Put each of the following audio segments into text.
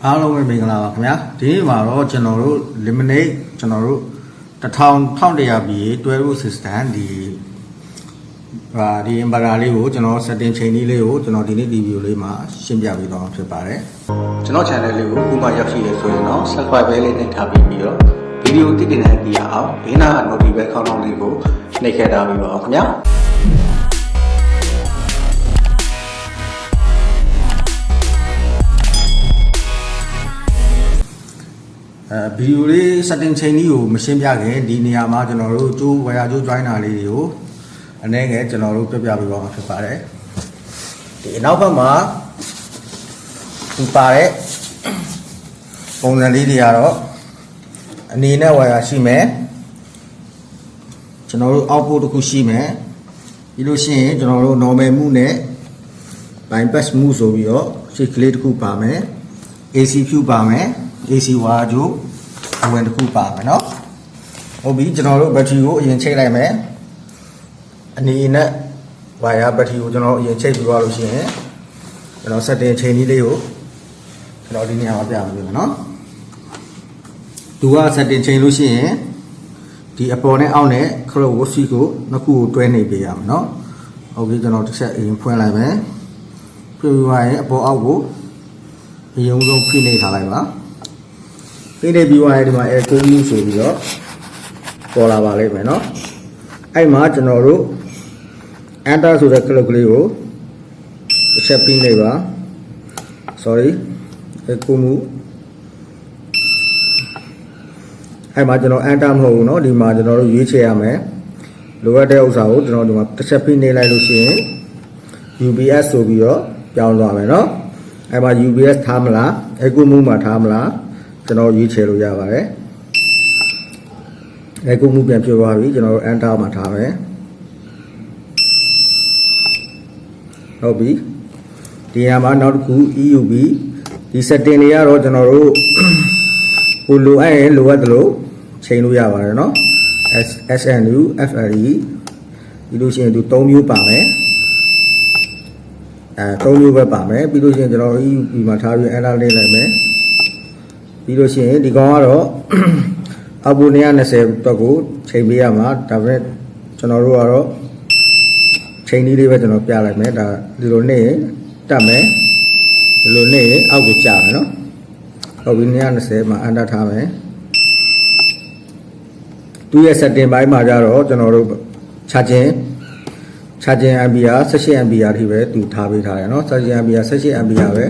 အားလုံးပဲမင်္ဂလာပါခင်ဗျာဒီနေ့မှာတော့ကျွန်တော်တို့ luminate ကျွန်တော်တို့1100 BA 12 system ဒီ inverter လေးကိုကျွန်တော် setting ချိန်လေးကိုကျွန်တော်ဒီနေ့ဒီ video လေးမှာရှင်းပြပေးသွားမှာဖြစ်ပါတယ်ကျွန်တော် channel လေးကိုအခုမှရောက်ရှိရဆိုရင်တော့ subscribe ပဲလေးနှိပ်ထားပြီးတော့ video တိတိနဲ့ကြည့်အောင်ဘေးနား notification ခေါင်းလုံးလေးကိုနှိပ်ခဲ့ထားပြီးပါခင်ဗျာဗီဒီယိုလေး setting ချိန်လေးကိုမရှင်းပြခင်ဒီနေရာမှာကျွန်တော်တို့ကျိုးဝါယာကျိုး joiner လေးတွေကိုအနေငယ်ကျွန်တော်တို့ပြပြပေးပါမှာဖြစ်ပါတယ်ဒီအနောက်ဘက်မှာဒီပါတဲ့ပုံစံလေးတွေကတော့အနေနဲ့ဝါယာရှိမယ်ကျွန်တော်တို့ output တစ်ခုရှိမယ်ပြီးလို့ရှိရင်ကျွန်တော်တို့ normal မှုနဲ့ bypass မှုဆိုပြီးတော့ switch ကလေးတစ်ခုပါမယ် AC fuse ပါမယ်AC ဝါဂျိုအဝင်တစ်ခုပါမယ်เนาะဟုတ်ပြီကျွန်တော်တို့ဘက်ထရီကိုအရင်ချိန်လိုက်မယ်အနေနဲ့ဝါယာဘက်ထရီကိုကျွန်တော်အရင်ချိန်ပြီးသွားလို့ရှိရင်ကျွန်တော် setting ချိန်လေးကိုကျွန်တော်ဒီနေရာမှာပြပေးမယ်เนาะသူက setting ချိန်လို့ရှိရင်ဒီအပေါ်နဲ့အောက်နဲ့ခလုတ်ကို switch ကိုနှစ်ခုကိုတွဲနေပေးရမယ်เนาะဟုတ်ပြီကျွန်တော်တစ်ချက်အရင်ဖွင့်လိုက်မယ်ဖွင့်ပြီးသွားရင်အပေါ်အောက်ကိုအရင်ဆုံးဖိနေထားလိုက်ပါဖိနေပြီးသွားရင်ဒီမှာ air cooling ဆိုပြီးတော့ပေါ်လာပါလိမ့်မယ်เนาะအဲ့မှာကျွန်တော်တို့ enter ဆိုတဲ့ကလုတ်ကလေးကိုတစ်ချက်ဖိနေပါ sorry အကူမှုအဲ့မှာကျွန်တော် enter မဟုတ်ဘူးเนาะဒီမှာကျွန်တော်တို့ရွေးချယ်ရမယ်လိုအပ်တဲ့ဥစ္စာကိုကျွန်တော်ဒီမှာတစ်ချက်ဖိနေလိုက်လို့ရှိရင် UBS ဆိုပြီးတော့ပြောင်းသွားမယ်เนาะအဲ့မှာ UBS ထားမလားအကူမှုမှာထားမလားကျွန်တော်ရွေးချယ်လို့ရပါတယ်အကူမှုပြန်ဖြစ်သွားပြီကျွန်တော်တို့ enter မှာထားမယ်ဟုတ်ပြီဒီနေရာမှာနောက်တစ်ခု EUB ဒီ setting တွေကတော့ကျွန်တော်တို့ဟိုလိုအပ်ရင်လိုအပ်တယ်လို့ချိန်လို့ရပါတယ်เนาะ SNU FRE ဒီလိုရှိရင်သူ3မျိုးပါမယ်3မျိုးပဲပါမယ်ပြီးလို့ရှိရင်ကျွန်တော် EUB မှာထားပြီး enter လေးလိုက်မယ်ပြီးလို့ရှိရင်ဒီကောင်ကတော့အပူ120အတွက်ကိုချိန်ပေးရမှာဒါပေမဲ့ကျွန်တော်တို့ကတော့ချိန်လေးပဲကျွန်တော်ပြလိုက်မယ်ဒါဒီလိုနေတက်မယ်ဒီလိုနေအောက်ကိုကျမယ်နော်ဟုတ်ပြီ120မှာ enter ထားမယ်သူရဲ့ setting ဘိုင်းမှာကြတော့ကျွန်တော်တို့ charging ampere 18 ampere အထိပဲသူထားပေးထားတယ်เนาะ charging ampere 18 ampere ပဲ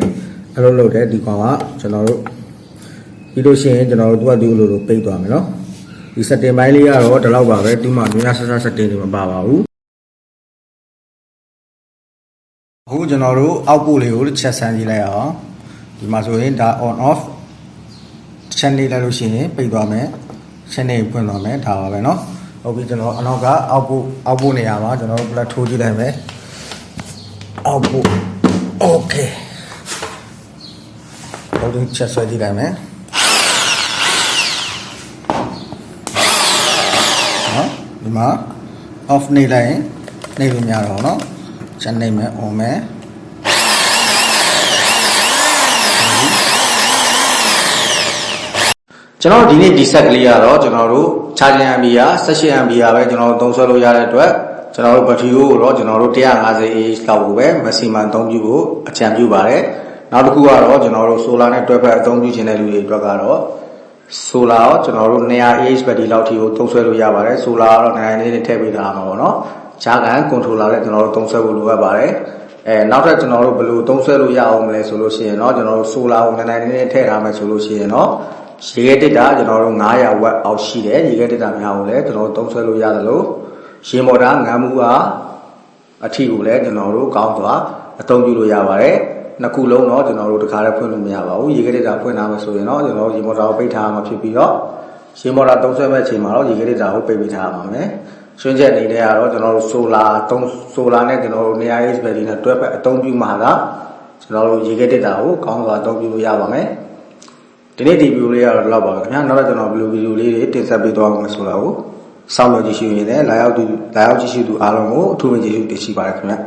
အဲ့လိုလုပ်တယ်ဒီကောင်ကကျွန်တော်တို့ပြီးလို့ရှိရင်ကျွန်တော်တို့သူကဒီလိုပိတ်သွားမယ်เนาะဒီ setting ဘိုင်းလေးကတော့ဒီလောက်ပါပဲဒီမှာညဆဆ setting တွေမပါပါဘူးအခုကျွန်တော်တို့ output လေးကိုချက်ဆန်းကြည့်လိုက်အောင်ဒီမှာဆိုရင်ဒါ on off ချက်နေလိုက်လို့ရှိရင်ပိတ်သွားမယ်ချက်နေဖွင့်သွားမယ်ဒါပါပဲเนาะဟုတ်ပြီကျွန်တော်အနောက်က output နေရာမှာကျွန်တော်တို့ plug ထိုးကြည့်လိုက်မယ် output okay ဟုတ်တယ်ချက်ဆွဲကြည့်လိုက်မယ်နော်ဒီမှာ off နေလိုက်ရင်နေလို့မရတော့ဘူးเนาะချက်နေမယ် on မယ်ကျွန်တော်ဒီနေ့ဒီ set ကလေးကတော့ကျွန်တော်တို့ charging ampere 18 ampere ပဲကျွန်တော်သုံးစွဲလို့ရတဲ့အတွက်ကျွန်တော်တို့ battery ကိုတော့ကျွန်တော်တို့ 150Ah လောက်ကိုပဲ maximum အသုံးပြုဖို့အကြံပြုပါတယ်နောက်တစ်ခုကတော့ကျွန်တော်တို့ solar နဲ့တွဲဖက်အသုံးပြုခြင်းတဲ့လူတွေအတွက်ကတော့ solar ရောကျွန်တော်တို့ 200Ah battery လောက်ထိကိုသုံးစွဲလို့ရပါတယ် solar ကတော့နိုင်နေနဲ့ထည့်ပေးထားမှာပေါ့နော်ခြားကန် controller နဲ့ကျွန်တော်တို့သုံးစွဲဖို့လိုအပ်ပါတယ်နောက်ထပ်ကျွန်တော်တို့ဘယ်လိုသုံးစွဲလို့ရအောင်မလဲဆိုလို့ရှိရင်တော့ကျွန်တော်တို့ solar ကိုနိုင်နေနဲ့ထည့်ထားမယ်ဆိုလို့ရှိရင်တော့ရေခဲတစ်တာကျွန်တော်တို့900 watt အောက်ရှိတယ်ရေခဲတစ်တာများကိုလည်းကျွန်တော်တို့သုံးစွဲလို့ရတယ်လို့ရေမော်တာငန်းမှုကအထီကိုလည်းကျွန်တော်တို့ကောင်းစွာအသုံးပြုလို့ရပါတယ်နှစ်ခုလုံးတော့ကျွန်တော်တို့တခါတည်းဖွင့်လို့မရပါဘူးရေခဲတစ်တာဖွင့်ထားမယ်ဆိုရင်တော့ကျွန်တော်တို့ရေမော်တာကိုပိတ်ထားမှာဖြစ်ပြီးတော့ရေမော်တာသုံးစွဲမဲ့အချိန်မှာတော့ရေခဲတစ်တာကိုပိတ်ပေးထားရပါမယ်ရှင်းချက်အနေနဲ့ကတော့ကျွန်တော်တို့ solar နဲ့ကျွန်တော်တို့ 200Ah battery နဲ့တွဲဖက်အသုံးပြုမှာကကျွန်တော်တို့ရေခဲတစ်တာကိုကောင်းစွာအသုံးပြုလို့ရပါမယ်ဒီနေ့ဒီဗီဒီယိုလေးကတော့လောက်ပါပဲခင်ဗျာနောက်တော့ကျွန်တော်ဘယ်လိုဗီဒီယိုလေးတွေတင်ဆက်ပေးသွားမှာဆိုတာကိုစောင့်မျှော်ကြည့်ရှုရင်းနဲ့လာရောက်ကြည့်ရှုသူအားလုံးကိုအထူးပဲကျေးဇူးတင်ရှိပါတယ်ခင်ဗျာ